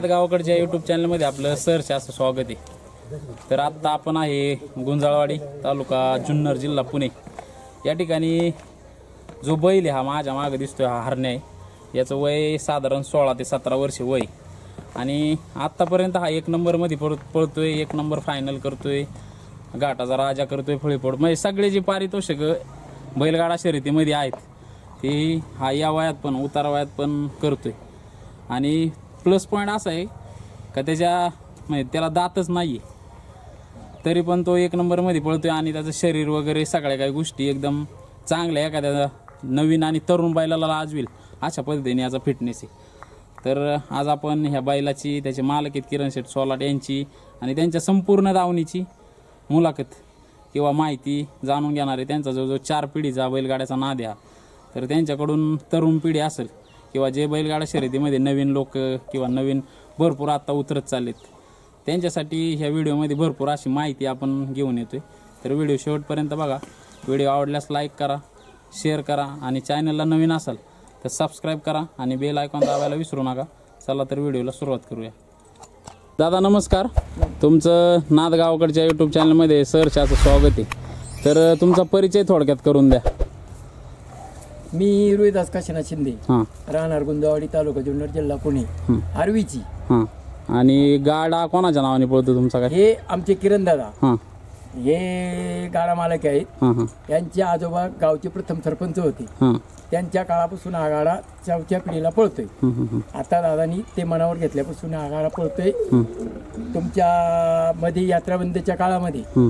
नाद गावाकडच्या यूट्यूब चॅनलमध्ये आपलं सहर्ष असं स्वागत आहे। तर आत्ता आपण आहे गुंजाळवाडी तालुका जुन्नर जिल्हा पुणे या ठिकाणी जो बैल आहे हा माझ्या मागे दिसतोय हा हरण्या आहे। याचं वय साधारण 16 ते 17 वर्ष वय आणि आत्तापर्यंत हा 1 नंबरमध्ये पळतोय, 1 नंबर फायनल करतोय, घाटाचा राजा करतोय, फळीफोड म्हणजे सगळे जे पारितोषिक बैलगाडा शर्यतीमध्ये आहेत ते हा या वयात पण उतारा वयात पण करतोय। आणि प्लस पॉईंट असा आहे का म्हणजे त्याला दातच नाही आहे तरी पण तो 1 नंबरमध्ये पळतोय आणि त्याचं शरीर वगैरे सगळ्या काही गोष्टी एकदम चांगल्या एखाद्या नवीन आणि तरुण बैलाला लाजवेल अशा पद्धतीने याचा फिटनेस आहे। तर आज आपण ह्या बैलाची त्याचे मालक आहेत किरण शेठ सोलाट यांची आणि त्यांच्या संपूर्ण दावणीची मुलाखत किंवा माहिती जाणून घेणार आहे। त्यांचा जो 4 पिढीचा बैलगाड्याचा नाद आहे तर त्यांच्याकडून तरुण पिढी असेल किंवा जे बैलगाडा शर्यतीमध्ये नवीन लोक किंवा नवीन भरपूर आता उतरत चाललेत त्यांच्यासाठी ह्या व्हिडिओमध्ये भरपूर अशी माहिती आपण घेऊन येतोय। तर व्हिडिओ शेवटपर्यंत बघा। व्हिडिओ आवडल्यास लाईक करा, शेअर करा आणि चॅनलला नवीन असाल तर सबस्क्राईब करा आणि बेल आयकॉन दाबायला विसरू नका। चला तर व्हिडिओला सुरुवात करूया। दादा नमस्कार, तुमचं नाद गावाकडच्या यूट्यूब चॅनलमध्ये सहर्ष असं स्वागत आहे। तर तुमचा परिचय थोडक्यात करून द्या। मी रोहिदास काशीनाथ शिंदे, राहणार गुंजाळवाडी तालुका जुन्नर जिल्हा पुणे, आर्वीची। आणि गाडा कोणाच्या नावाने पळतो तुमचा काय? हे आमचे किरण दादा, हे गाडा मालक आहेत। यांचे आजोबा गावचे प्रथम सरपंच होते, त्यांच्या काळापासून हा गाडा 4थ्या पिढीला पळतोय। आता दादानी ते मनावर घेतल्यापासून हा गाडा पळतोय। तुमच्या मध्ये यात्राबंदीच्या काळामध्ये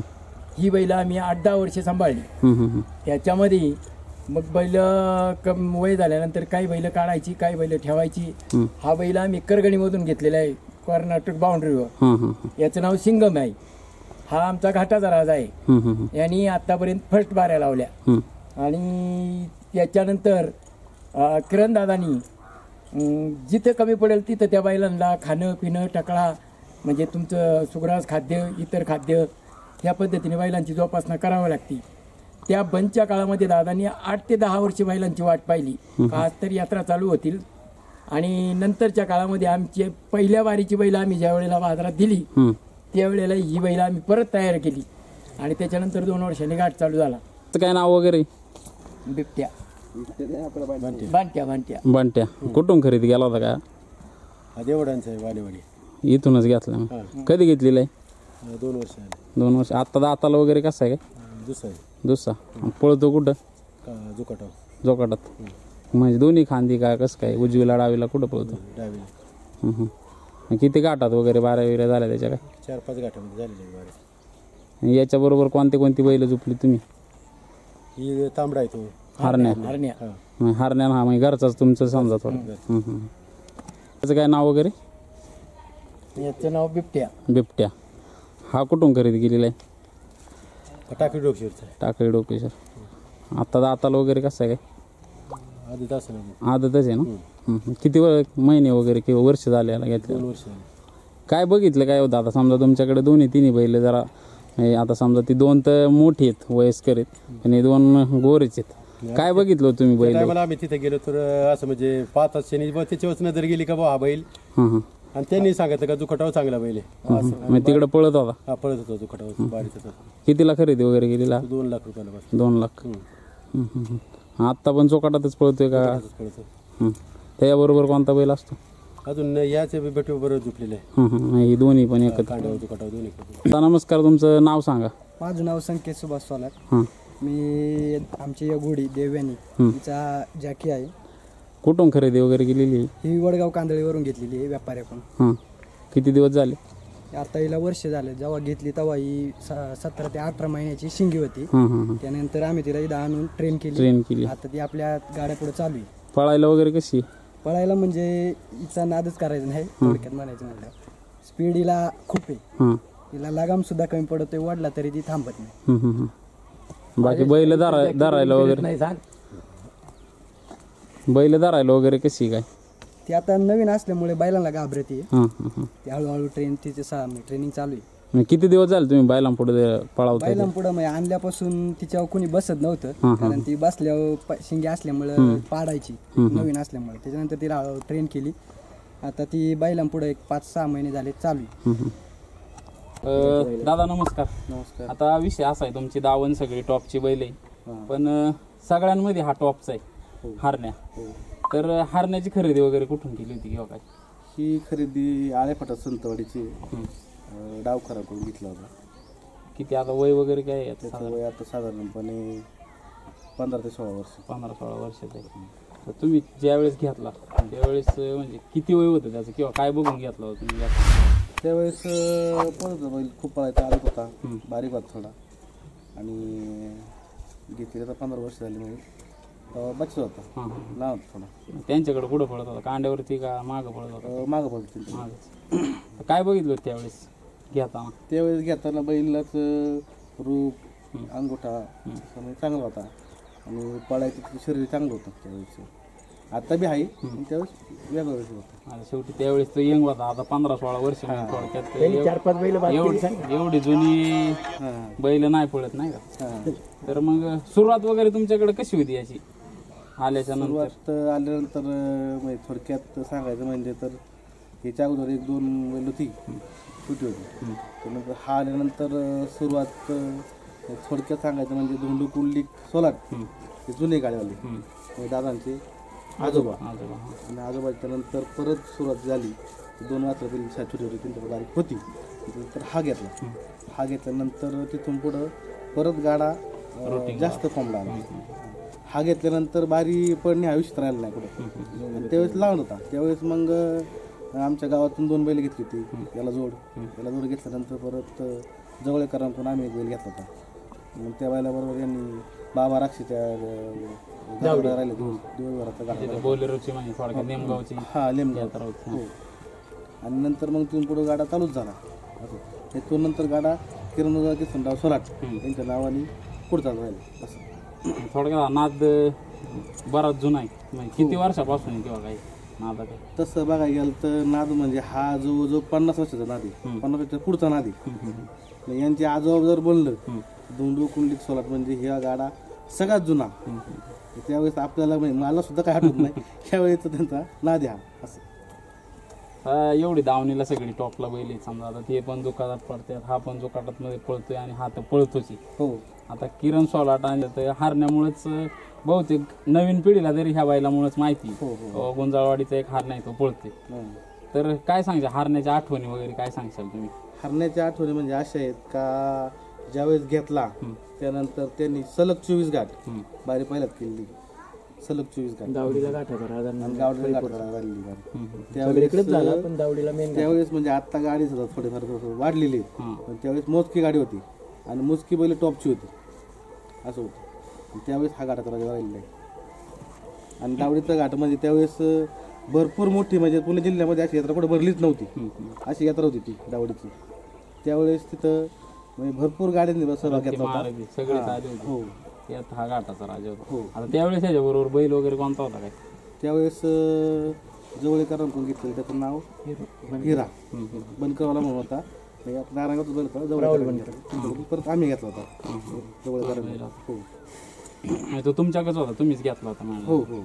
ही बैल आम्ही 8-10 वर्षे सांभाळली। त्याच्यामध्ये मग बैल वय झाल्यानंतर काही बैल काढायची, काही बैल ठेवायची। हा बैल आम्ही करगणीमधून घेतलेला आहे, कर्नाटक बाउंड्रीवर। याचं नाव सिंगम आहे। हा आमचा घाटाचा राजा आहे। यांनी आतापर्यंत फर्स्ट बाऱ्या लावल्या। आणि त्याच्यानंतर किरण दादानी जिथं कमी पडेल तिथं त्या बैलांना खाणं पिणं टकळा म्हणजे तुमचं सुग्रास खाद्य, इतर खाद्य ह्या पद्धतीने बैलांची जोपासना करावी लागते। त्या बंदच्या काळामध्ये दादांनी 8 ते 10 वर्षे बैलांची वाट पाहिली का आज तर यात्रा चालू होतील। आणि नंतरच्या काळामध्ये आमची पहिल्या वारीची बैल आम्ही ज्या वेळेला बाजारात दिली त्यावेळेला ही बैल आम्ही परत तयार केली आणि त्याच्यानंतर 2 वर्षांनी घाट चालू झाला। काय नाव वगैरे? बिबट्या, बांट्या। बंट्या कुठून खरेदी केला होता का? देवडांचा आहे, वालेवाडी इथूनच घेतला। कधी घेतलेला आहे? 2 वर्ष 2 वर्ष। आता दाताला वगैरे कसं आहे काय? दुसरा पळतो कुठं? जोकाटात। म्हणजे दोन्ही खांदी काय कसं काय? उजवीला डावीला कुठं पळतो? डावीला। किती घाटात वगैरे बाऱ्या विऱ्या झाल्या त्याच्या काय? 4-5 घाटामध्ये झालेले। याच्या बरोबर कोणती बैल झोपली तुम्ही? ही तांबडा आहे तो हरण्या हा म्हणजे घरचाच तुमचं समजा थोडं। त्याचं काय नाव वगैरे? याचं नाव बिबट्या। हा कुठून खरेदी केलेला आहे? टाकळी डोकेश्वर। आता दाताला वगैरे कसं आहे काय? आदतच आहे ना? किती महिने वगैरे किंवा वर्ष झाले याला घेतले? 2 वर्ष। काय बघितलं काय होतं आता समजा तुमच्याकडे 2-3 बैल जरा आता समजा ती 2 तर मोठी आहेत वयस्कर आहेत आणि 2 गोरेच आहेत, काय बघितलं तुम्ही बैल? मला आम्ही तिथे गेलो तर असं म्हणजे 5 वर्षांनी त्याच्यावर नजर गेली का बा हा बैल, आणि त्यांनी सांगितलं का जुखटाव चांगला बैल आहे। तिकडे पळत होता? हा पळत होता जुखटाव बारीच होता। कितीला खरेदी वगैरे केलेला? 2 लाख रुपयाला। 2 लाख। आता पण चोकाटातच पळतोय का? त्याच्याबरोबर कोणता बैल असतो अजून? याचे भेटू बरोबर झुकलेले आहे। ही दोन्ही पण एकत्र? जुखटाव दोन्ही। नमस्कार, तुमचं नाव सांगा? माझं नाव संकेत सुभाष सोलार। मी आमची या घोडी देव्यानी तिचा जॅकी आहे। कुठून खरेदी वगैरे केलेली? ही वडगाव कांदळीवरून घेतलेली आहे व्यापाऱ्याकडून। किती दिवस झाले? आता हिला वर्ष झालं। जेव्हा घेतली तेव्हा ही 17 ते 18 महिन्याची शिंगी होती। त्यानंतर आम्ही तिला इथं आणून ट्रेन केली। आता ती आपल्या गाड्या पुढे चालू आहे। पळायला वगैरे कशी? पळायला म्हणजे हिचा नादच करायचा नाही थोडक्यात म्हणायचं म्हणलं। स्पीड हिला खूप आहे, हिला लगाम सुद्धा कमी पडतोय, वाढला तरी ती थांबत नाही। बाकी बैल धरायला वगैरे कशी काय? ती आता नवीन असल्यामुळे बैलांना घाबरते। ती हळूहळू ट्रेनिंग चालू आहे। किती दिवस झाले तुम्ही बैलांपुढे पळावता? बैलांपुढे म्हणजे आणल्यापासून तिच्यावर कोणी बसत नव्हतं, कारण ती बसल्यावर शिंगे असल्यामुळे पाडायची नवीन असल्यामुळे। त्याच्यानंतर तिला ट्रेन केली आता ती बैलांपुढे एक 5-6 महिने झाले चालू आहे. दादा नमस्कार. नमस्कार. आता विषय असा आहे, तुमची दावण सगळी टॉपची बैल आहे, पण सगळ्यांमध्ये हा टॉपचा आहे हरण्या. तर हरण्याची खरेदी वगैरे कुठून केली होती किंवा काय? ही खरेदी आळेफाटा संतवाडीची डावखराकडून घेतला होता. किती आता वय वगैरे काय आहे आता? त्याचं वय आता साधारणपणे 15 ते 16 वर्ष. 15-16 वर्षाचं आहे. तर तुम्ही ज्यावेळेस घेतला त्यावेळेस म्हणजे किती वय होतं त्याचं किंवा काय बघून घेतला होता तुम्ही? त्यावेळेस पळत बैल खूप पळायचा आदत होता, बारीक होता थोडा, आणि घेतलेला 15 वर्ष झाली म्हणजे बच्चा होता, लहान होता थोडा. त्यांच्याकडे कुठं पळत होता, कांड्यावरती का मागं पळत होता? मागं पळत त्यांच्या. मागच. काय बघितलं होतं त्यावेळेस घेताना? त्यावेळेस घेताना बैलाच रूप, अंगोठा चांगला होता आणि पळायचं शरीर चांगलं होतं त्यावेळेस. आता बी आहे पण त्यावेळेस वेगळं होतं. आता शेवटी त्यावेळेस तो यंग होता, आता 15-16 वर्ष म्हणजे थोडक्यात 4-5 बैल एवढी जुनी बैल नाही पळत नाही का? तर मग सुरुवात वगैरे तुमच्याकडे कशी होती याची आल्याच्या नंतर? सुरुवात आल्यानंतर म्हणजे थोडक्यात सांगायचं म्हणजे तर ह्याच्या अगोदर 1-2 बैल होती छोटी होती. त्यानंतर हा आल्यानंतर सुरुवात थोडक्यात सांगायचं म्हणजे धोंडू कुंडली सोलाट हे जुने गाडीवाले दादांचे आजोबा, आणि आजोबाच्या नंतर परत सुरुवात झाली. 2 वाजता पहिली छोटी होती, त्यांच्याकडे बारीक होती. नंतर हा घेतला. हा घेतल्यानंतर तिथून पुढं परत गाडा जास्त फॉर्मला आला. हा घेतल्यानंतर बारी पडणे हा विषय राहिला नाही कुठं. आणि त्यावेळेस लहान होता. त्यावेळेस मग आमच्या गावातून 2 बैल घेतली होती, याला जोड घेतल्यानंतर परत जवळकरांकडून आम्ही 1 बैल घेतला होता. मग त्या बैलाबरोबर यांनी बाबा राक्षीच्या राहिले दिवसभराचा गाडा बोलेरोची म्हणजे थोडक्यात नेमगावची. हा नेमगाव हो. आणि नंतर मग तिथून पुढे गाडा चालूच झाला. तिथून नंतर गाडा किरण किसनराव सोलाट यांच्या नावाने पुढचा राहिला. असं थोडक्यात नाद बराच जुना आहे, म्हणजे किती वर्षापासून किंवा काही नाद आहे? तसं बघायला गेलं तर नाद म्हणजे हा जो 50 वर्षाचा नाद आहे, 50 वर्षाचा पुढचा नाद आहे. यांचे आजोबा जर बोललं धोंडू कुंडलिक सोलाट म्हणजे ह्या गाडा सगळ्यात जुना. त्यावेळेस आपल्याला म्हणजे मला सुद्धा काय आठवत नाही त्यावेळेस त्यांचा नाद हा. असं एवढी दावणीला सगळी टॉपला बैल आहेत समजा. आता ते पण दुकानात पडतात, हा पण दुकानात मध्ये पळतोय आणि हा तर पळतोच. हो. आता किरण सोलाट आणि तर हारण्यामुळेच बहुतेक नवीन पिढीला तरी ह्या बैलामुळेच माहिती गुंजाळवाडीचा एक हार नाही तो पळते. तर काय सांगशाल हारण्याच्या आठवणी वगैरे काय सांगशाल तुम्ही? हरण्याच्या आठवणी म्हणजे अशा आहेत का ज्यावेळेस घेतला त्यानंतर त्यांनी सलग 24 गाठ बारी पहिल्यात केली. सलग 24 गाठ दावडीला गाठा करा त्यावेळेस म्हणजे आता गाडी सुद्धा थोडेफार वाढलेली पण त्यावेळेस मोजकी गाडी होती आणि मोजकी बैल टॉपची होती असं होतं. त्यावेळेस हा गाठा राहिलेला आहे. आणि दावडीचा घाट म्हणजे त्यावेळेस भरपूर मोठी म्हणजे पुणे जिल्ह्यामध्ये अशी यात्रा कुठे भरलीच नव्हती. अशी यात्रा होती ती दावडीची. त्यावेळेस तिथं म्हणजे भरपूर गाड्यांनी सहभाग घेतला होता. हो. यात हा घाटाचा राजा होता. आता त्यावेळेस याच्याबरोबर बैल वगैरे कोणता होता काय? त्यावेळेस जवळकरांकडून घेतलेलं त्याचं नाव हिरा बनकरवाला म्हणून होता. नारायणगावचा बैल होता जवळ. परत आम्ही घेतला होता जवळकरांना. हो. तो तुमच्याकडेच होता, तुम्हीच घेतला होता? हो हो.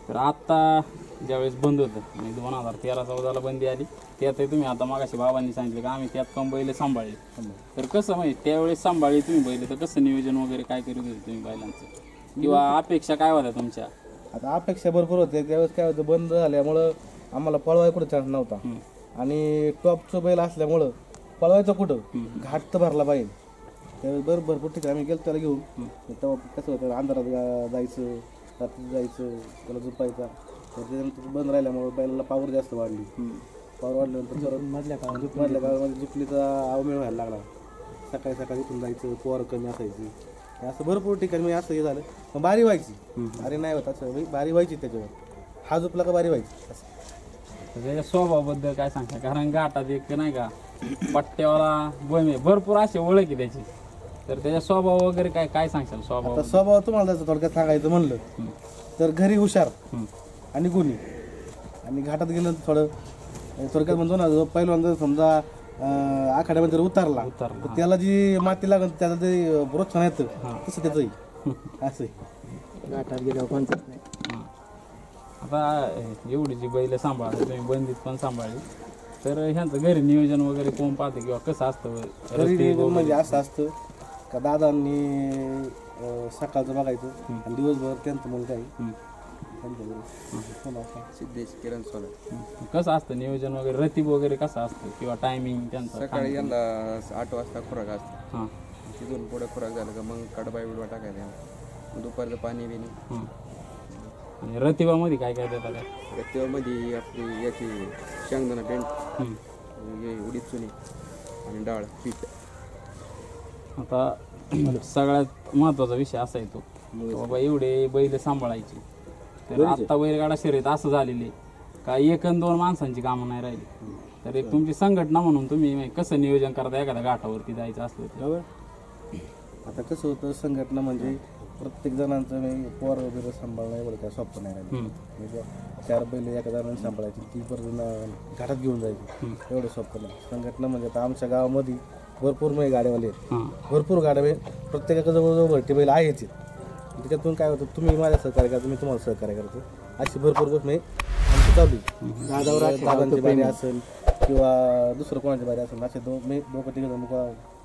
तर आत्ता ज्यावेळेस बंद होतं म्हणजे 2013-14 बंदी आली त्यातही तुम्ही आता मागाशी बाबांनी सांगितलं की आम्ही त्यात कम बैल सांभाळले. तर कसं म्हणजे त्यावेळेस सांभाळले तुम्ही बैल, तर कसं नियोजन वगैरे काय करीत होते तुम्ही बैलांचं किंवा अपेक्षा काय होत्या तुमच्या? आता अपेक्षा भरपूर होते. त्यावेळेस काय होतं बंद झाल्यामुळं आम्हाला पळवाय कुठं चान्स नव्हता आणि टॉपचं बैल असल्यामुळं पळवायचं कुठं घाट तर भरला पाहिजे. त्यावेळेस भरपूर ठिकाणी आम्ही गेलो त्याला घेऊन. तेव्हा कसं होतं अंधारात जायचं, रात्री जायचं, त्याला झोपायचा. त्याच्यानंतर बंद राहिल्यामुळे बैलाला पावर जास्त वाढली. पावर वाढल्यानंतर मधल्या काळामध्ये झुकलीचा अवमेळ व्हायला लागला. सकाळी सकाळी उठून जायचं, पोरं कमी असायची. असं भरपूर ठिकाणी असं हे झालं. पण बारी व्हायची, बारी नाही होत असं बारी व्हायची त्याच्यावर. हा झोपला का बारी व्हायची. असं त्याच्या स्वभावाबद्दल काय सांगता? कारण घाटात एक नाही का पट्ट्यावाला बोमे भरपूर असे ओळख आहे त्याची. तर त्याचा स्वभाव वगैरे काय काय सांगशाल? स्वभाव तुम्हाला त्याचं थोडक्यात सांगायचं म्हणलं तर घरी हुशार आणि गुणी, आणि घाटात गेलं थोडं थोडक्यात म्हणतो ना पहिल्यांदा समजा आखाड्यामध्ये उतरला तर त्याला जी माती लागल त्याला ते प्रोत्साहन येतं तसं त्याचंही असं घाटात गेल्यावर कोणतंच नाही. आता एवढी जी बैल सांभाळली तुम्ही बंदीत पण सांभाळली, तर ह्यांचं घरी नियोजन वगैरे कोण पाहते किंवा कसं असतं? घरी नियोजन म्हणजे असं असतं का दादांनी सकाळचं बघायचं आणि दिवसभर त्यांचं मुलगा आहे सिद्धेश किरण सोला. कसं असतं नियोजन वगैरे, रतीब वगैरे कसं असतं किंवा टायमिंग त्यांचं? सकाळी यांना 8 वाजता खुराक असतो. हां तिथून पुढे खुराक झालं का मग कडबा बिडवा टाकायचा यांना. मग दुपारचं पाणी बिणी. हां. आणि रतिबामध्ये काय काय देतात काय? रत्तेवामध्ये आपली याची शेंगदाणा पेंट, हे उडीद चुनी आणि डाळ पीठ. आता सगळ्यात महत्वाचा विषय असा आहे तो बाबा एवढे बैल सांभाळायची, तर आत्ता बैलगाडा शर्यत असं झालेली का 1 आणि 2 माणसांची कामं नाही राहिली. तर एक तुमची संघटना म्हणून तुम्ही कसं नियोजन करता एखाद्या घाटावरती जायचं असलं तर? आता कसं होतं संघटना म्हणजे प्रत्येक जणांचं मी पोर वगैरे सांभाळणं एवढं काय सोपं नाही राहिलं. म्हणजे 4 बैल एका जणांनी सांभाळायची, ती परत घाटात घेऊन जायची, एवढं सोपं नाही. संघटना म्हणजे आता आमच्या गावामध्ये भरपूर गाड्यावाले आहेत, भरपूर गाड्या, प्रत्येकाकडे जवळजवळ भरती बैल आहेच. त्याच्यातून काय होतं, तुम्ही माझ्या सहकार्य करता, मी तुम्हाला सहकार्य करतो, अशी भरपूर गोष्ट आमची चालू आहे. दादांची बारी असेल किंवा दुसरं कोणाची बारी असेल, असे दोघं तिघं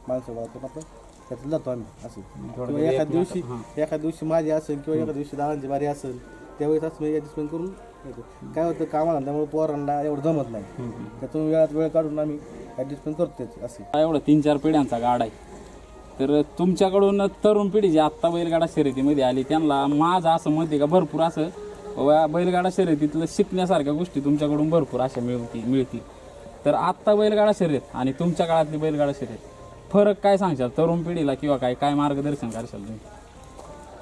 माणसं वाळतो आपण त्यातून जातो आम्ही. असं किंवा एखाद्या दिवशी माझी असेल किंवा एखाद्या दिवशी दादांची बारी असेल, त्यावेळेस असं मी ॲडजस्टमेंट करून येतो. काय होतं कामाला त्यामुळे पोरांना एवढं जमत नाही, त्यातून वेळात वेळ काढून आम्ही ॲडजस्टमेंट करतोच. असं एवढं 3-4 पिढ्यांचा गाडा आहे, तर तुमच्याकडून तरुण पिढी जी आत्ता बैलगाडा शर्यतीमध्ये आली त्यांना माझं असं मत आहे का भरपूर असं बैलगाडा शर्यतीतलं शिकण्यासारख्या गोष्टी तुमच्याकडून भरपूर अशा मिळतील. तर आत्ता बैलगाडा शर्यत आणि तुमच्या काळातली बैलगाडा शर्यत फरक काय सांगशाल तरुण पिढीला किंवा काय मार्गदर्शन करशाल तुम्ही?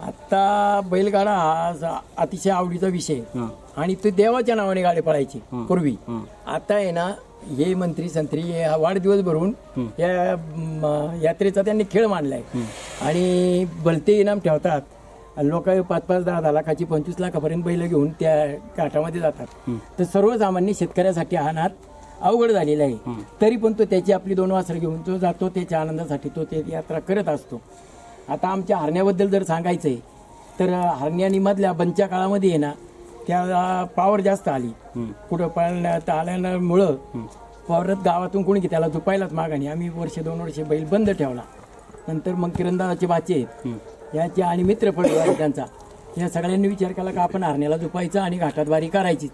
आता बैलगाडा हा अतिशय आवडीचा विषय आणि तो देवाच्या नावाने गाडी पळायची पूर्वी. आता आहे ना हे मंत्री संत्री वाढदिवस भरून या यात्रेचा त्यांनी खेळ मांडलाय आणि भलते इनाम ठेवतात. लोक 5-5, 10-10 लाखाची 25 लाखापर्यंत बैल घेऊन त्या घाटामध्ये जातात. तर सर्वसामान्य शेतकऱ्यासाठी हा नाद अवघड झालेला आहे. तरी पण तो त्याची आपली 2 वासरं घेऊन तो जातो, त्याच्या आनंदासाठी तो ते यात्रा करत असतो. आता आमच्या हरण्याबद्दल जर सांगायचं आहे तर हरण्यानी मधल्या बंदच्या काळामध्ये आहे ना त्याला पावर जास्त आली. कुठं पळण्यात आल्यामुळं परत गावातून कोणी की त्याला झुपायलाच मागाणी. आम्ही 1-2 वर्षे बैल बंद ठेवला. नंतर मग किरणदादाचे बाचे आहेत याचे आणि मित्र पडले त्यांचा, या सगळ्यांनी विचार केला का आपण हरण्याला झुपायचं आणि घाटात वारी करायचीच.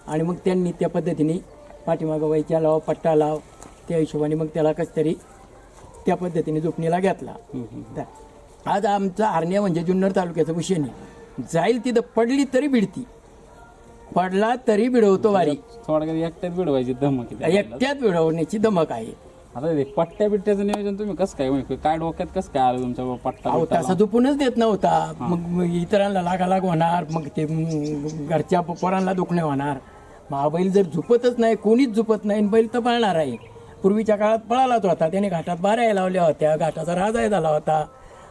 आणि मग त्यांनी त्या पद्धतीने पाठीमागं वैच्या लाव पट्टा लाव त्या हिशोबाने मग त्याला कसं तरी त्या पद्धतीने झुपणीला घेतला. आज आमचा हरण्या म्हणजे जुन्नर तालुक्याचा विषय नाही, जाईल तिथं पडली तरी भिडती, पडला तरी भिडवतो वारी. थोडक्यात एकट्यात भिडवायची धमक, एकट्यात भिडवण्याची धमक आहे. आता पट्ट्या बिट्ट्याचं नियोजन तुम्ही कसं काय डोक्यात कसं काय आलं तुमच्या पट्टा? तसा झोपूनच देत नव्हता. मग इतरांना लागालाग होणार, मग ते घरच्या पोरांना दुखणे होणार. मग बैल जर झुपतच नाही, कोणीच झुपत नाही, बैल तर पळणार आहे. पूर्वीच्या काळात पळालाच होता, त्याने घाटात बाऱ्या लावल्या होत्या, घाटाचा राजा झाला होता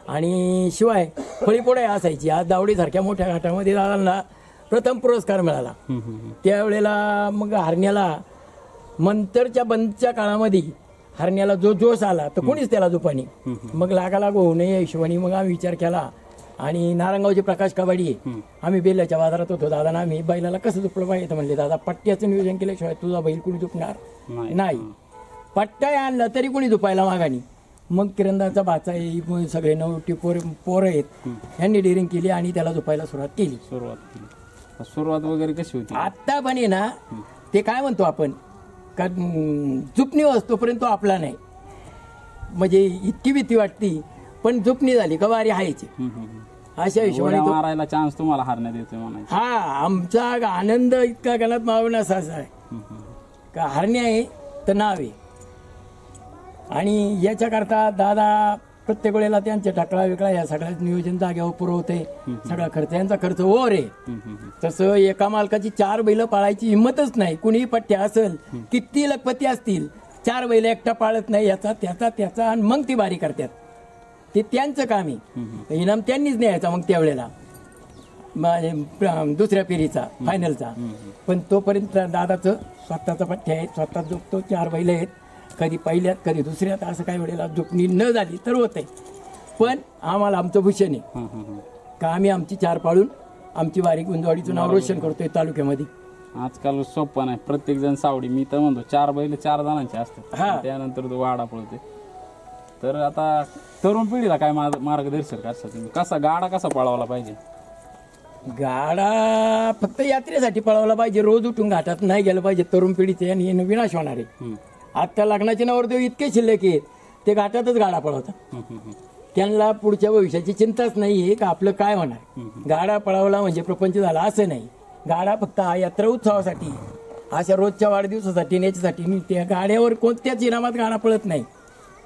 आणि शिवाय फळीपोळ्या असायची. आज दावडीसारख्या मोठ्या घाटामध्ये दादांना प्रथम पुरस्कार मिळाला. त्यावेळेला मग हरण्याला नंतरच्या बंदच्या काळामध्ये हरण्याला जो जोश आला तर कोणीच त्याला झुपानी. मग लागालाग होऊ नये या हिशोबाने मग आम्ही विचार केला आणि नारायणगावचे प्रकाश कबाडी आम्ही बेल्याच्या बाजारात होतो. दादा आम्ही बैलाला कसं झुपलं पाहिजे म्हणले, दादा पट्ट्याचं नियोजन केल्याशिवाय तुझा बैल कुणी झुपणार नाही. पट्टा आणला तरी कोणी झुपायला मागानी. मग किरणदाचा भाचा सगळे 9 पोरं आहेत यांनी डेअरिंग केली आणि त्याला झुपायला सुरुवात केली. सुरुवात वगैरे कशी होती? आता पण आहे ना ते काय म्हणतो आपण का झुपणी असतोपर्यंत तो आपला नाही, म्हणजे इतकी भीती वाटती. पण झुपणी झाली का वारी हायची अशा हिशोबाने मारायला चान्स तुम्हाला हरण्यात येतोय म्हणायचं. हा आमचा आनंद इतका गणात मावणं असा आहे का हरण्या आहे तर नाव आहे. आणि याच्याकरता दादा प्रत्येक वेळेला त्यांचे टाकळा वेगळा या सगळ्याच नियोजन जाग्यावर पुरवते. सगळा खर्च यांचा खर्च ओर आहे. तसं एका मालकाची 4 बैल पाळायची हिंमतच नाही. कुणीही पट्ट्या असेल किती लखपती असतील 4 बैल एकटा पाळत नाही, याचा त्याचा आणि मग ती बारी करतात. ते त्यांचं काम आहे. इनाम त्यांनीच न्यायचा मग त्यावेळेला दुसऱ्या फेरीचा फायनलचा. पण तोपर्यंत दादाचं स्वतःचा पट्ट्या आहेत, स्वतः झोपतो. 4 बैल आहेत, कधी पहिल्यात कधी दुसऱ्यात, असं काही वेळेला झोपणी न झाली तर होत आहे. पण आम्हाला आमचं भूषण आहे का आम्ही आमची 4 पाळून आमची वारी गुंजवाडीचं नाव रोशन करतोय तालुक्यामध्ये. आजकाल सोपं नाही, प्रत्येक जण सावडी. मी तर म्हणतो 4 बैल 4 जणांचे असतात, हा. त्यानंतर तो वाडा पळते. तर आता तरुण पिढीला काय मार्गदर्शन करता तुम्ही? कसा गाडा कसा पळवला पाहिजे? गाडा फक्त यात्रेसाठी पळवला पाहिजे, रोज उठून घाटात नाही गेलं पाहिजे. तरुण पिढीचे आणि हे विनाश होणार आहे. आता लग्नाचे नवरदेव इतके शिल्लक आहेत, ते घाटातच गाडा पळवतात. त्यांना पुढच्या भविष्याची चिंताच नाहीये का आपलं काय होणार. गाडा पळवला म्हणजे प्रपंच झाला असं नाही. गाडा फक्त हा यात्रा उत्सवासाठी, अशा रोजच्या वाढदिवसासाठी याच्यासाठी त्या गाड्यावर कोणत्याच इनामात गाडा पळत नाही.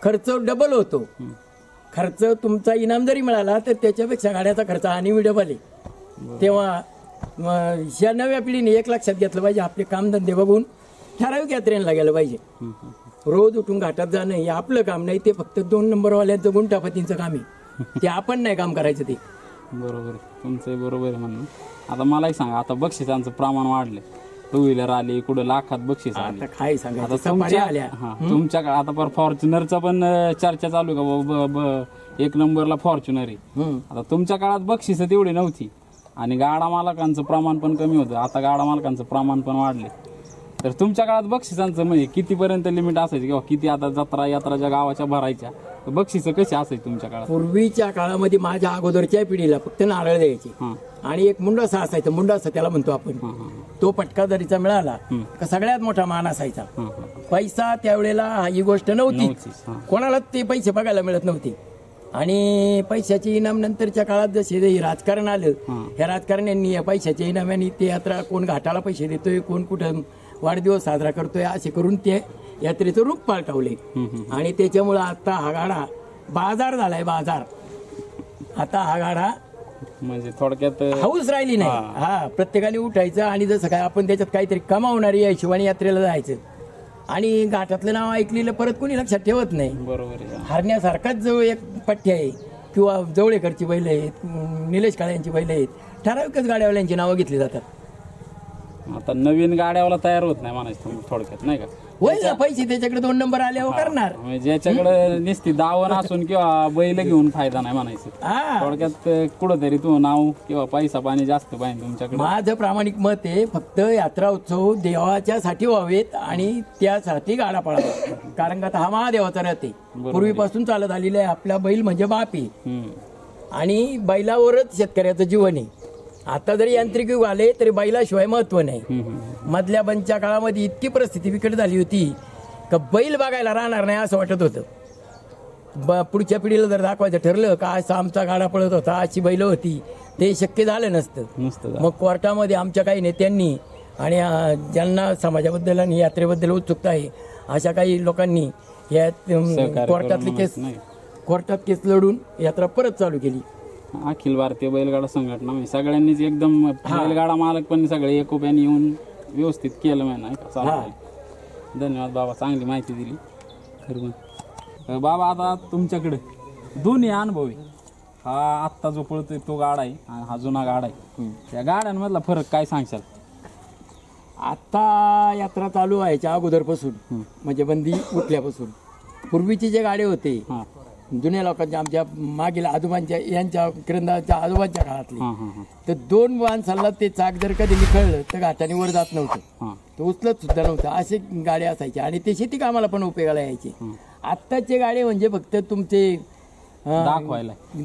खर्च डबल होतो. खर्च तुमचा इनाम जरी मिळाला तर त्याच्यापेक्षा गाड्याचा खर्च आणि डबल आहे. तेव्हा ह्या नव्या पिढीने एक लक्षात घेतलं पाहिजे, आपले कामधंदे बघून ठराविक यात्रेला गेलं पाहिजे. रोज उठून घाटात जाणं हे आपलं काम नाही, ते फक्त 2 नंबरवाल्यांचं गुंटापतींचं काम आहे. ते आपण नाही काम करायचं. ते बरोबर आहे, तुमचं बरोबर आहे म्हणून. आता मला एक सांगा, आता बक्षिसांचं प्रमाण वाढलं, 2 व्हीलर आली, कुठं लाखात बक्षीस आली. आता काय सांगायचं, आता सफाऱ्या आल्या. तुमच्या आता पर फॉर्च्युनरचा पण चर्चा चालू आहे का? 1 नंबरला फॉर्च्युनर आहे. आता तुमच्या काळात बक्षिसं तेवढी नव्हती आणि गाडा मालकांचं प्रमाण पण कमी होतं. आता गाडा मालकांचं प्रमाण पण वाढले. तर तुमच्या काळात बक्षिसांचं म्हणजे कितीपर्यंत लिमिट असायचं किंवा किती आता जत्रा यात्रा ज्या गावाच्या भरायच्या, बक्षिसं कशी असायची तुमच्या काळात? पूर्वीच्या काळामध्ये माझ्या अगोदरच्या पिढीला फक्त नारळ द्यायचे आणि एक मुंडासा असायचा, मुंडासा त्याला म्हणतो आपण. तो पटकादरीचा मिळाला का सगळ्यात मोठा मान असायचा. पैसा त्यावेळेला ही गोष्ट नव्हती, कोणालाच ते पैसे बघायला मिळत नव्हते. आणि पैशाचे इनाम नंतरच्या काळात जसे राजकारण आलं, ह्या राजकारण्यांनी या पैशाच्या इनामाने ते यात्रा, कोण घाटाला पैसे देतोय, कोण कुठं वाढदिवस साजरा करतोय, असे करून ते यात्रेचं रूप पालटवले. आणि त्याच्यामुळं आता हा गाडा बाजार झालाय, बाजार. आता हा गाडा म्हणजे थोडक्यात हाऊस राहिली नाही. हा, प्रत्येकाने उठायचं आणि जसं काय आपण त्याच्यात काहीतरी कमावणारी या हिशोबाने यात्रेला जायचं. आणि घाटातलं नाव ऐकलेलं परत कोणी लक्षात ठेवत नाही. बरोबर आहे. हरण्यासारखाच जो एक पठ्य आहे किंवा जवळेकरची बैल आहेत, निलेश काळ्यांची बैल आहेत, ठराविकच गाड्यावाल्यांची नावं घेतली जातात. आता नवीन गाड्यावाला तयार होत नाही म्हणायचं तुम्ही थोडक्यात, नाही का? होईल ना, पैसे त्याच्याकडे 2 नंबर आल्यावर करणार. म्हणजे ज्याच्याकडे निस्ती दावण असून किंवा बैल घेऊन फायदा नाही म्हणायचं. थोडक्यात कुठंतरी तू नाव किंवा पैसा पाणी जास्त पाहिजे तुमच्याकडे. माझं प्रामाणिक मत आहे, फक्त यात्रा उत्सव देवाच्यासाठी व्हावेत आणि त्यासाठी गाडा पळावा. कारण का आता हा महादेवाचा रथ आहे, पूर्वीपासून चालत आलेला आहे. आपला बैल म्हणजे बाप आहे आणि बैलावरच शेतकऱ्याचं जीवन आहे. आता जरी यांत्रिक युग आले तरी बैलाशिवाय महत्व नाही. मधल्या बंदच्या काळामध्ये इतकी परिस्थिती बिकट झाली होती का बैल बघायला राहणार नाही असं वाटत होतं. पुढच्या पिढीला जर दाखवायचं ठरलं का असा आमचा गाडा पळत होता, अशी बैल होती, ते शक्य झालं नसतं. मग कोर्टामध्ये आमच्या काही नेत्यांनी आणि ज्यांना समाजाबद्दल आणि यात्रेबद्दल उत्सुकता आहे अशा काही लोकांनी या कोर्टात केस लढून यात्रा परत चालू केली. अखिल भारतीय बैलगाडा संघटना म्हणजे सगळ्यांनीच एकदम बैलगाडा मालक पण सगळे एकोप्याने येऊन व्यवस्थित केलं नाही. धन्यवाद बाबा, चांगली माहिती दिली. खरं बाबा, आता तुमच्याकडे दोन्ही अनुभव आहे. हा आत्ता जो पळतोय तो गाडा आहे आणि हा जुना गाडा आहे. त्या गाड्यांमधला फरक काय सांगशाल? आता यात्रा चालू व्हायच्या अगोदरपासून म्हणजे बंदी उठल्यापासून पूर्वीचे जे गाडे होते जुन्या लोकांच्या, आमच्या मागील आजोबांच्या, यांच्या किरंदाच्या आजोबांच्या काळातले, तर 2 माणसाला ते चाक जर कधी निखळलं तर घाटाने वर जात नव्हतं, तो उचलत सुद्धा नव्हतं. असे गाडे असायचे आणि ते शेती कामाला पण उपयोगाला यायचे. आत्ताचे गाडे म्हणजे फक्त तुमचे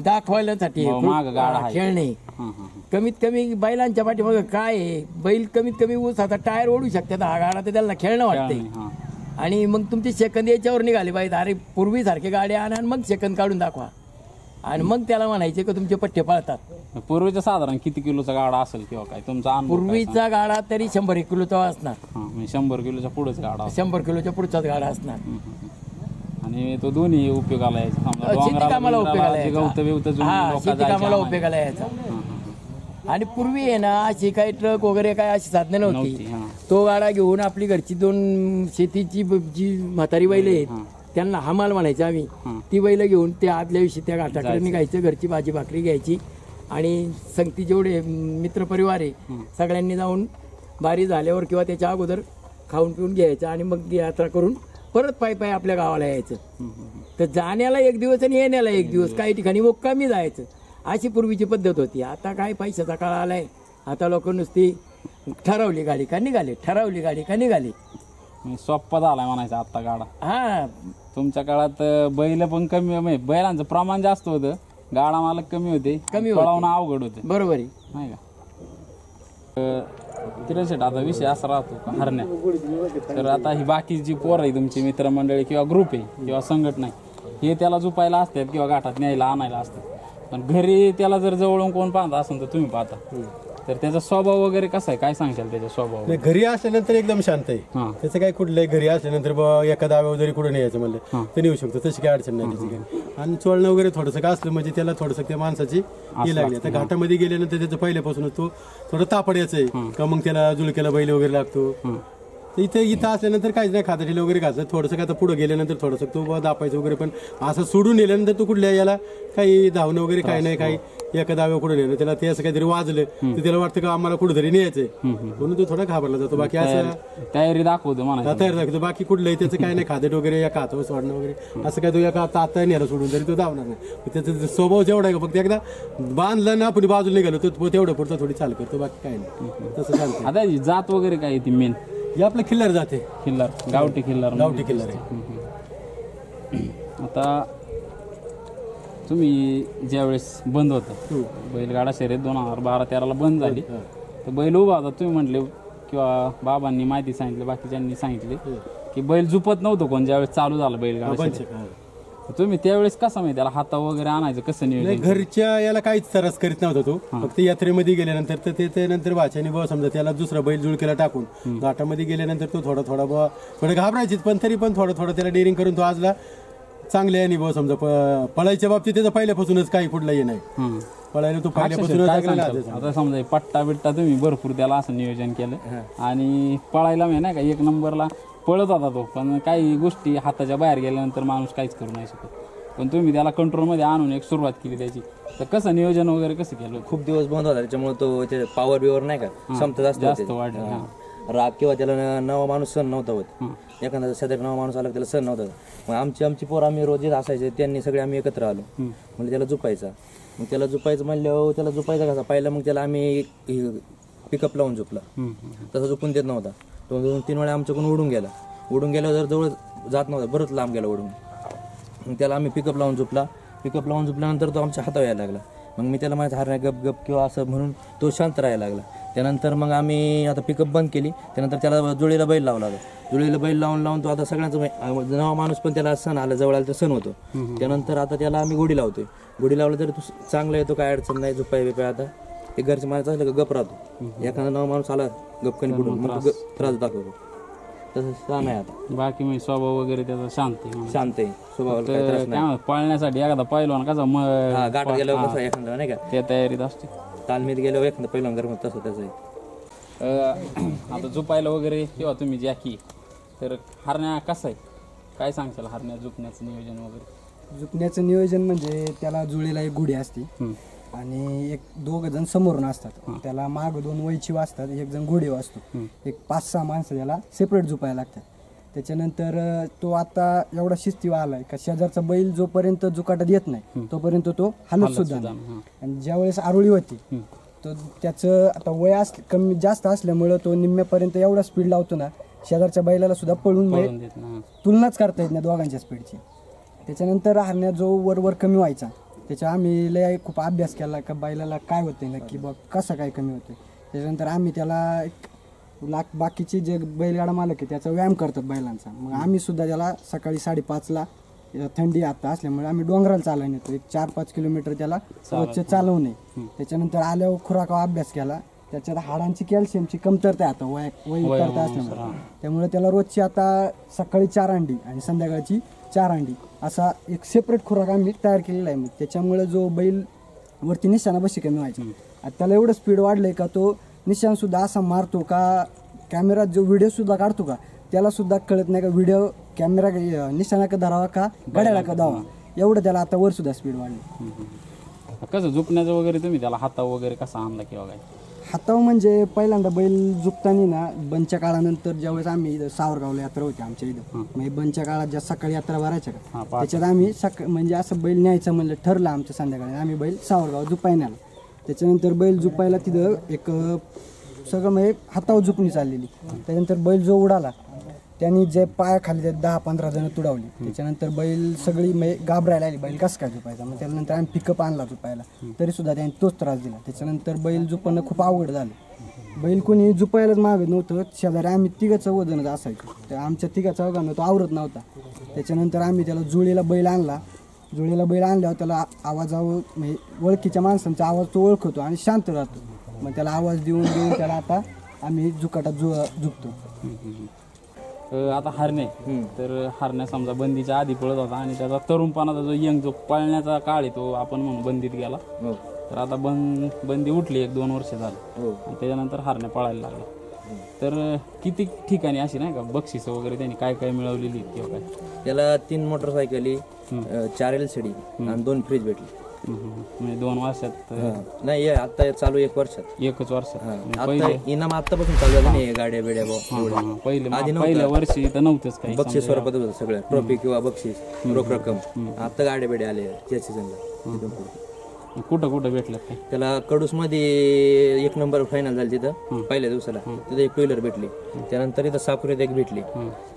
दाखवायलासाठी खेळणे. कमीत कमी बैलांच्या पाठीमागं काय आहे, बैल कमीत कमी ऊस आता टायर ओढू शकतात, हा गाडा तर त्याला खेळणं वाटतंय. आणि मग तुमचे सेकंद याच्यावर निघाले पाहिजे. अरे पूर्वीसारखे गाडी आणा आणि मग सेकंद काढून दाखवा आणि मग त्याला म्हणायचे का तुमचे पट्टे पळतात. पूर्वीचा साधारण किती किलोचा गाडा असेल किंवा काय तुमचा? पूर्वीचा गाडा तरी 100 किलोचा असणार. 100 किलोच्या पुढेच गाडा, 100 किलोच्या पुढचाच गाडा असणार. आणि तो दोन्ही उपयोगाला यायचा, शेती कामाला उपयोगाला उपयोगाला उपयोगाला यायचा. आणि पूर्वी आहे ना अशी काही ट्रक वगैरे काय अशी साधनं नव्हती. तो गाडा घेऊन आपली घरची 2 शेतीची जी म्हातारी बैल आहेत त्यांना हमाल म्हणायचं आम्ही, ती बैल घेऊन ते आदल्या दिवशी त्या घाटाकडे निघायचं, घरची भाजी भाकरी घ्यायची आणि संगती जेवढे मित्रपरिवार आहे सगळ्यांनी जाऊन बारी झाल्यावर किंवा त्याच्या अगोदर खाऊन पिऊन घ्यायचं आणि मग यात्रा करून परत पायी आपल्या गावाला यायचं. तर जाण्याला 1 दिवस आणि येण्याला 1 दिवस, काही ठिकाणी मुक्कामी जायचं. अशी पूर्वीची पद्धत होती. आता काय पैशाचा काळ आलाय, आता लोक नुसती ठरवली गाडी का निघाली, ठरवली गाडी का निघाली. सोप्पा झालाय म्हणायचा आता गाडा. हा, तुमच्या काळात बैल पण कमी, म्हणजे बैलांचं प्रमाण जास्त होतं, गाडा मालक कमी होते, पळवणं अवघड होते, बरोबर आहे. नाही का. किरण शेट, आता विषय असा राहतो का हरण्या, तर आता ही बाकी जी पोरं आहे तुमची मित्रमंडळी किंवा ग्रुप आहे किंवा संघटना आहे, हे त्याला झुपायला असतात किंवा घाटात न्यायला आणायला असतात, पण घरी त्याला जर जवळून कोण पाहत असेल तर तुम्ही पाहता, तर त्याचा स्वभाव वगैरे कसा आहे, काय सांगशाल त्याचा स्वभाव? नाही, घरी असल्यानंतर एकदम शांत आहे. हां. त्याचं काय कुठलंही घरी असल्यानंतर एका दाव्यावर जरी कुठं न्यायचं म्हणलं तर नेऊ शकतो, तशी काही अडचण नाही त्याची काही. आणि चोळणं वगैरे थोडंसं काय असलं म्हणजे त्याला थोडंसं त्या माणसाची हे लागली. आता घाटामध्ये गेल्यानंतर त्याचं पहिल्यापासूनच तो थोडं तापड्याचं आहे का, मग त्याला जुळक्याला बैल वगैरे लागतो. इथं असल्यानंतर काहीच नाही, खाताठीला वगैरे घातलं थोडंसं, काय आता पुढे गेल्यानंतर थोडंसं तो दापायचं वगैरे, पण असं सोडून नेल्यानंतर तो कुठल्या याला काही धावणं वगैरे काही नाही, काही एका दाव्या कुठं नेलं त्याला ते असं काहीतरी वाजलं तर त्याला वाटतं का आम्हाला कुठेतरी न्यायचंय, म्हणून तो थोडा घाबरला जातो. बाकी असं तयारी दाखवतो म्हणा, तयार दाखवतो, बाकी कुठलंही त्याचं काय नाही, खादेट वगैरे या हातावर सोडणं वगैरे असं काय, तो एका आता न्यायला सोडून तरी तो धावणार नाही. त्याचा स्वभाव जेवढा आहे, फक्त एकदा बांधलं ना आपण बाजूला निघालो तो तेवढं पुढचा थोडी चाल करतो, बाकी काय नाही, तसं चालतं. आता ही जात वगैरे काय ती मेन? हे आपलं खिल्लार जाते, खिल्लार, गावठी खिल्लार. गावठी खिल्लार आहे. आता तुम्ही ज्यावेळेस बंद होतं बैलगाडा शर्यत 2012-13 बंद झाली, तर बैल उभा होता, तुम्ही म्हटले किंवा बाबांनी माहिती सांगितली, बाकीच्यांनी सांगितले की बैल झुपत नव्हतं कोण ज्यावेळेस चालू झालं बैलगाडा शर्यत. तुम्ही त्यावेळेस कसं माहिती त्याला हाता वगैरे आणायचं कसं नियोजन? घरच्या याला काहीच त्रास करीत नव्हता तो, फक्त यात्रेमध्ये गेल्यानंतर तर त्यानंतर वाच्याने बुवा समजा त्याला दुसरा बैल जुळकेला टाकून घाटामध्ये गेल्यानंतर तो थोडा बुवा थोडं घाबरायचीच, पण तरी पण थोडं त्याला डेअरिंग करून तो आजला चांगले आहे. बुवा समजा पळायच्या बाबतीत त्याचा पहिल्यापासूनच काही कुठलाही नाही, पळायला तो पहिल्यापासूनच. आता समजा पट्टा बिट्टा तुम्ही भरपूर त्याला असं नियोजन केलं आणि पळायला नाही का एक नंबरला पळत होता तो, पण काही गोष्टी हाताच्या बाहेर गेल्यानंतर माणूस काहीच करू नाही शकत, पण तुम्ही त्याला कंट्रोलमध्ये आणून एक सुरुवात केली त्याची, तर कसं नियोजन वगैरे कसं केलं? खूप दिवस बंद होता त्याच्यामुळे तो पॉवर बिवर नाही का क्षमता जास्त वाढली. राग किंवा त्याला नवा माणूस सण नव्हता होत, एखादा सध्या नवा माणूस आला त्याला सण नव्हता. मग आमची पोर आम्ही रोज असायचे, त्यांनी सगळे आम्ही एकत्र आलो, म्हणजे त्याला झुपायचा. मग त्याला झुपायचं म्हणल्यावर त्याला झुपायचा कसा पहिला, मग त्याला आम्ही पिकअप लावून झुपला, तसं झुपून देत नव्हता तो. 2-3 वेळा आमच्याकडून उडून गेला जर जवळ जात नव्हता, बरंच लांब गेला उडून. मग त्याला आम्ही पिकअप लावून झुपल्यानंतर तो आमच्या हातावर यायला लागला. मग मी त्याला माझ्या हार गप गप किंवा असं म्हणून तो शांत राहायला लागला. त्यानंतर मग आम्ही आता पिकअप बंद केली, त्यानंतर त्याला जुळीला बैल लावला. जुळीला बैल लावून तो आता सगळ्यांचं नवा माणूस पण त्याला सण आला, जवळ आला तर सण होतो. त्यानंतर आता त्याला आम्ही गुढी लावतोय. गुढी लावलं तरी तो चांगला येतो, काय अडचण नाही, झुपाय बिपाय. आता एक घरच्या माणूस असलं का गप राहतो, एखादा नवा माणूस आला गपकन बुडून मग त्रास दाखवतो, तसं छान आहे. आता बाकी म्हणजे स्वभाव वगैरे त्याचा शांत आहे स्वभावाला, पळण्यासाठी एखादा पहिलवान कसा गाठ गेल्यावर कसं एखादा नाही का त्या तयारीत असते, तालमीत गेल्यावर एखादा पहिला घर तसं त्याचं आहे. आता झुपायला वगैरे किंवा तुम्ही जॅकी, तर हरण्या कसं आहे, काय सांगशाल हरण्या झुपण्याचं नियोजन वगैरे? झुकण्याचं नियोजन म्हणजे त्याला जुळीला एक गुढी असते आणि एक 2 जण समोरून असतात, त्याला माग 2 वैचिव असतात, एक जण घोडे असतो, एक 5-6 माणसं त्याला सेपरेट झुपायला लागतात. त्याच्यानंतर तो आता एवढा शिस्तीवा आलाय का शेजारचा बैल जोपर्यंत जुकाटात येत नाही तोपर्यंत तो हालत सुद्धा नाही. आणि ज्यावेळेस आरोळी होती तो त्याचं आता वय कमी जास्त असल्यामुळं तो निम्म्यापर्यंत एवढा स्पीड लावतो ना, शेजारच्या बैलाला सुद्धा पळून तुलनाच करता येत नाही दोघांच्या स्पीडची. त्याच्यानंतर हरण्या जो वर कमी व्हायचा, त्याच्या आम्ही लय खूप अभ्यास केला का बैलाला काय होतंय नक्की, बघ कसं काय कमी होतंय. त्याच्यानंतर आम्ही त्याला बाकीचे जे बैलगाडा मालक आहे त्याचा व्यायाम करतात बैलांचा, मग आम्ही सुद्धा त्याला सकाळी 5:30ला थंडी आता असल्यामुळे आम्ही डोंगराला चालवून येतो, एक 4-5 किलोमीटर त्याला रोजचे चालवणे. त्याच्यानंतर आल्यावर खुराका अभ्यास केला, त्याच्यात हाडांची कॅल्शियमची कमतरता आहे आता वय करता असल्यामुळे, त्यामुळे त्याला रोजची आता सकाळी 4 अंडी आणि संध्याकाळची 4 अंडी असा एक सेपरेट खुराक आम्ही तयार केलेला आहे. मग त्याच्यामुळे जो बैल वरती निशाणा बशी कमी व्हायचा, आता त्याला एवढं स्पीड वाढलंय का तो निशाण सुद्धा असा मारतो का, कॅमेरात जो व्हिडिओ सुद्धा काढतो का त्याला सुद्धा कळत नाही का व्हिडिओ कॅमेरा निशाणा का धरावा का गड्याला का धावा, एवढं त्याला आता वर सुद्धा स्पीड वाढली. कसं झुपण्याचं वगैरे तुम्ही त्याला हाता वगैरे कसा आणला किंवा काय? हाताव म्हणजे पहिल्यांदा बैल झुकताना ना बंदच्या काळानंतर ज्यावेळेस आम्ही इथं सावरगावला यात्रा होती आमच्या इथं, म्हणजे बंदच्या काळात ज्या सकाळी यात्रा भरायच्या का त्याच्यात आम्ही म्हणजे असं बैल न्यायचं म्हणलं ठरलं आमच्या संध्याकाळी, आम्ही बैल सावरगाव झुपाय नेला. त्याच्यानंतर बैल झुपायला तिथं एक सगळं म्हणजे हातावर झुपणी चाललेली. त्याच्यानंतर बैल जो उडाला त्यांनी जे पायाखाली ते 10-15 जण तुडवली. त्याच्यानंतर बैल सगळी म्हणजे घाबरायला आली, बैल कसं काय झुपायचा. मग त्यानंतर आम्ही पिकअप आणला झुपायला, तरीसुद्धा त्यांनी तोच त्रास दिला. त्याच्यानंतर बैल झुपणं खूप अवघड झालं. बैल कोणी झुपायलाच मागत नव्हतं. शेजारी आम्ही 3-4 असायचो, तर आमच्या 3-4 तो आवरत नव्हता. त्याच्यानंतर आम्ही त्याला जुळीला बैल आणला. जुळीला बैल आणल्यावर त्याला आवाजावर म्हणजे ओळखीच्या माणसांचा आवाज तो ओळखतो आणि शांत राहतो. मग त्याला आवाज देऊन त्याला आता आम्ही झुकाटात झुकतो. आता हरणे तर हरण्या समजा बंदीच्या आधी पळत होता आणि त्याचा तरुणपणाचा जो यंग जो पळण्याचा काळ आहे तो आपण म्हणून बंदीत गेला. तर आता बंदी उठली 1-2 वर्ष झालं आणि त्याच्यानंतर हरण्या पळायला लागला. तर किती ठिकाणी अशी नाही का बक्षिसं वगैरे त्यांनी काय काय मिळवलेली किंवा काय? त्याला 3 मोटरसायकली, 4 LCD आणि 2 फ्रीज भेटली. म्हणजे 2 वर्षात नाही आता चालू 1 वर्षात. 1 वर्षात आता इनाम आतापासून चालू झालं नाही गाड्या बिड्या पहिल्या वर्षी तर नव्हतंच काही बक्षीस स्वरूपात होतं सगळं, ट्रॉफी किंवा बक्षीस रोख रक्कम. आता गाड्या बिड्या आले त्या सीझनला. कुठं कुठं भेटलं काय? त्याला कडूस मध्ये 1 नंबर फायनल झाली तिथं पहिल्या दिवसाला. तिथं 1 टू व्हीलर भेटली. त्यानंतर इथं साकुरीत 1 भेटली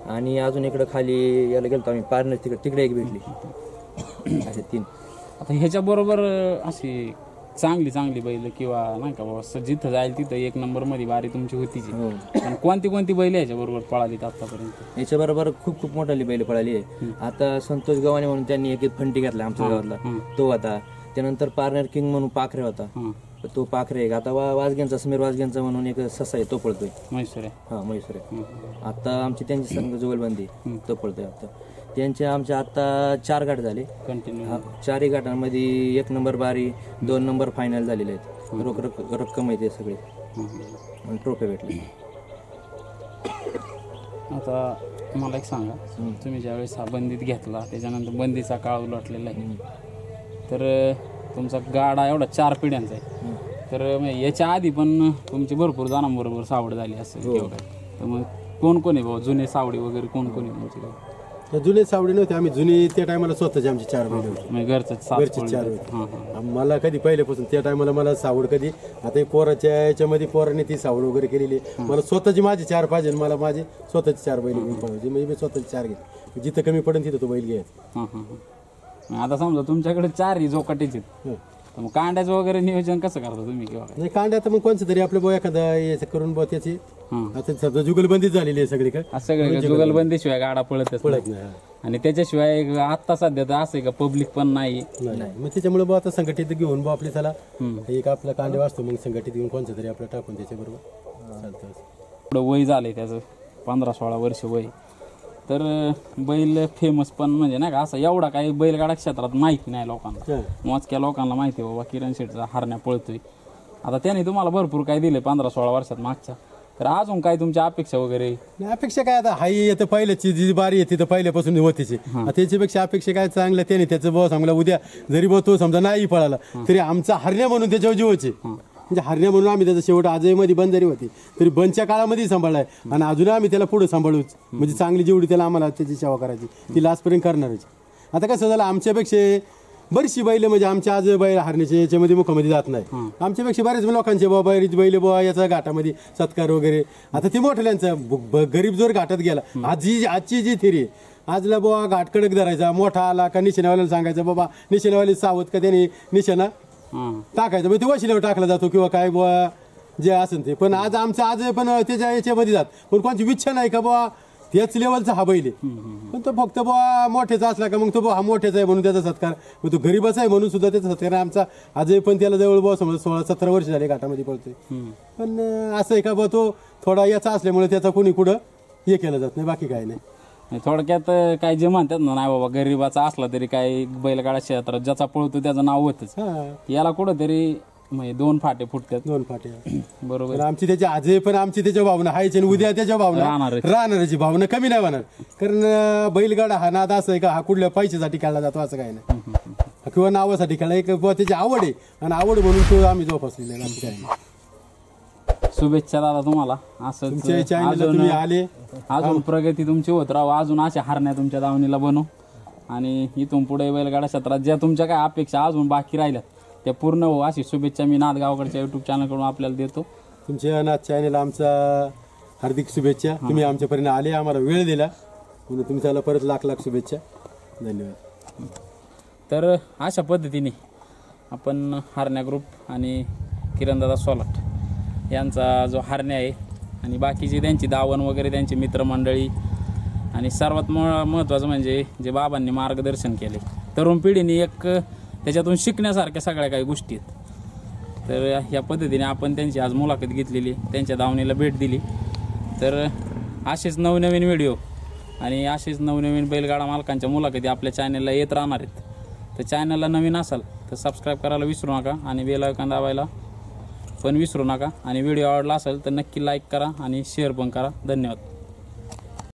आणि अजून इकडं खाली याला गेलतो आम्ही पारनेर तिकडे 1 भेटली. असे 3. आता ह्याच्या बरोबर अशी चांगली बैल किंवा नाही का बाबा जिथं जाईल तिथं 1 नंबर मध्ये बारी तुमची होतीच. पण कोणती बैल याच्या बरोबर पळाली आतापर्यंत? याच्याबरोबर खूप मोठाली बैल पळाली आहे. आता संतोष गव्हाणे म्हणून त्यांनी एक फंटी घातला आमच्या गावातला तो आता. त्यानंतर पार्नर किंग म्हणून पाखरे होता, तो पाखरे. आता वाजग्यांचा समीर वाजग्यांचा म्हणून एक ससा आहे तो पळतोय. म्हैसूर म्हैसूर आता आमची त्यांची संघ जुगलबंदी तो पळतोय. आता त्यांचे आमच्या आता 4 गाठ झाले कंटिन्यू. 4 गाठांमध्ये 1 नंबर बारी, 2 नंबर फायनल झालेले आहेत. रक्कम आहे ते सगळे आणि ट्रॉफी भेटले. आता मला एक सांगा, तुम्ही ज्यावेळेस हा बंदीत घेतला त्याच्यानंतर बंदीचा काळ उलटलेला आहे, तर तुमचा गाडा एवढा 4 पिढ्यांचा आहे. तर याच्या आधी पण तुमची भरपूर जणांबरोबर सावड झाली असेल किंवा काय, तर मग कोण आहे भाऊ जुने सावडी वगैरे कोण आहे तुमची काय? जुने सावडी नव्हते आम्ही, जुनी त्या टायमाला स्वतःची आमची 4 बैल होती. म्हणजे घरची 4 होती. मला कधी पहिल्यापासून त्या टायमाला मला सावड कधी आता पोराच्या याच्यामध्ये पोराने ती सावड वगैरे केलेली. मला स्वतःची माझी 4 पाहिजे, मला माझी स्वतःची 4 बैल घेऊन पळायची. म्हणजे मी स्वतःची 4 घेतली, जिथं कमी पडेल तिथं तो बैल घ्यायचा. आता समजा तुमच्याकडे 4 जोकाटीचे, मग कांड्याचं वगैरे नियोजन कसं करता तुम्ही किंवा नाही? कांड्या तर मग कोणचं तरी आपलं बो एखादा याचं करून बो त्याची आता सध्या जुगलबंदीच झालेली आहे सगळी. काय सगळं जुगलबंदीशिवाय गाडा पळतच पळत नाही. आणि त्याच्याशिवाय आता सध्या तर असं आहे का पब्लिक पण नाही. मग त्याच्यामुळे बो आता संघटित घेऊन बो आपले त्याला एक आपला कांडे वाचतो, मग संघटित घेऊन कोणचं तरी आपलं टाकून त्याच्याबरोबर चालतं. थोडं वय झालंय त्याचं 15-16 वर्ष वय. तर बैल फेमस पण म्हणजे नाही का असं एवढा काही बैलगाडा क्षेत्रात माहिती नाही लोकांना. मोजक्या लोकांना माहिती आहे बाबा किरण शेठचा हरण्या पळतोय. आता त्याने तुम्हाला भरपूर काय दिले 15-16 वर्षात मागच्या, तर अजून काय तुमच्या अपेक्षा वगैरे? अपेक्षा काय आता हाई येतं पहिल्याची जी बारी येते तर पहिल्यापासून होतीची. त्याच्यापेक्षा अपेक्षा काय चांगलं त्याने त्याचं भाऊ सांगला उद्या जरी भाऊ तो समजा नाही पळाला तरी आमचा हरण्या म्हणून त्याच्यावर जीवाचे, म्हणजे हरण्या म्हणून आम्ही त्याचा शेवट आजही मध्ये बंद जरी होती तरी बंदच्या काळामध्ये सांभाळलाय आणि अजून आम्ही त्याला पुढे सांभाळूच. म्हणजे चांगली जेवढी त्याला आम्हाला त्याची सेवा करायची ती लास्टपर्यंत करणारच. आता कसं झालं आमच्यापेक्षा बरीचशी बैल म्हणजे आमच्या आज बैल हरण्याच्या याच्यामध्ये मुखामध्ये जात नाही. आमच्यापेक्षा बरेच लोकांचे बाबा बरीच बैल बाबा याचा घाटामध्ये सत्कार वगैरे. आता ते मोठ्यांचा गरीब जोर घाटात गेला. आजची जी थिरी आजला बाबा घाट कडक धरायचा, मोठा आला का निशाण्यावाल्याला सांगायचं बाबा निशाण्यावाले सावध का त्याने निशाणा टाकायचं, मग ते वशिल्यावर टाकला जातो किंवा काय बुवा जे असेल ते. पण आज आमचं आज पण त्याच्या याच्यामध्ये जात पण कोणची इच्छा नाही का बुवा त्याच लेवलचा हा बैल आहे. पण तो फक्त बुवा मोठ्याचा असला का मग तो हा मोठ्याचा आहे म्हणून त्याचा सत्कार, मग तो गरीबाचा आहे म्हणून सुद्धा त्याचा सत्कार. आमचा आजही पण त्याला जवळ बुवा समजा 16-17 वर्ष झाले घाटामध्ये पळतोय. पण असं आहे का बुवा तो थोडा याचा असल्यामुळे त्याचा कोणी कुठं हे केलं जात नाही, बाकी काय नाही. थोडक्यात काय जे म्हणतात ना नाही बाबा गरीबाचा असला तरी काय बैलगाडा क्षेत्रात ज्याचा पळतो त्याचं नाव होतच. याला कुठंतरी म्हणजे 2 फाटे फुटतात. 2 फाटे बरोबर. आमची त्याच्या आजही पण आमची त्याच्या भावना आहेच आणि उद्या त्याच्या भावना राहणारची भावना कमी नाही होणार. कारण बैलगाडा हा नाद असं आहे का हा कुठल्या पैशासाठी खेळला जातो असं काही नाही किंवा नावासाठी खेळला. एक त्याची आवड आहे आणि आवड म्हणून तो आम्ही जोपासलेला आहे, आमची काही नाही. शुभेच्छा दादा तुम्हाला. असंच तुमच्या चॅनलला तुम्ही आले अजून प्रगती तुमची होत राहू, अजून अशा हरण्या तुमच्या दावणीला बनवू आणि इथून पुढे बैलगाडा क्षेत्रात ज्या तुमच्या काय अपेक्षा अजून बाकी राहिल्यात त्या पूर्ण हो अशी शुभेच्छा मी नाथ गावकडच्या युट्यूब चॅनलकडून आपल्याला देतो. तुमच्या नाथ चॅनल आमचा हार्दिक शुभेच्छा. तुम्ही आमच्यापर्यंत आले, आम्हाला वेळ दिला म्हणून तुमच्याला परत लाख लाख शुभेच्छा. धन्यवाद. तर अशा पद्धतीने आपण हरण्या ग्रुप आणि किरणदादा सोलाट यांचा जो हरण्या आहे आणि बाकीची त्यांची दावण वगैरे त्यांची मित्रमंडळी आणि सर्वात महत्त्वाचं म्हणजे जे बाबांनी मार्गदर्शन केले तरुण पिढीने एक त्याच्यातून शिकण्यासारख्या सगळ्या काही गोष्टी आहेत. तर ह्या पद्धतीने आपण त्यांची आज मुलाखत घेतलेली, त्यांच्या दावणीला भेट दिली. तर असेच नवनवीन व्हिडिओ आणि असेच नवनवीन बैलगाडा मालकांच्या मुलाखती आपल्या चॅनलला येत राहणार आहेत. तर चॅनलला नवीन असाल तर सबस्क्राईब करायला विसरू नका आणि बेल आयकॉन दाबायला पण विसरू नका. आणि व्हिडिओ आवडला असेल तर नक्की लाईक करा आणि शेअर पण करा. धन्यवाद.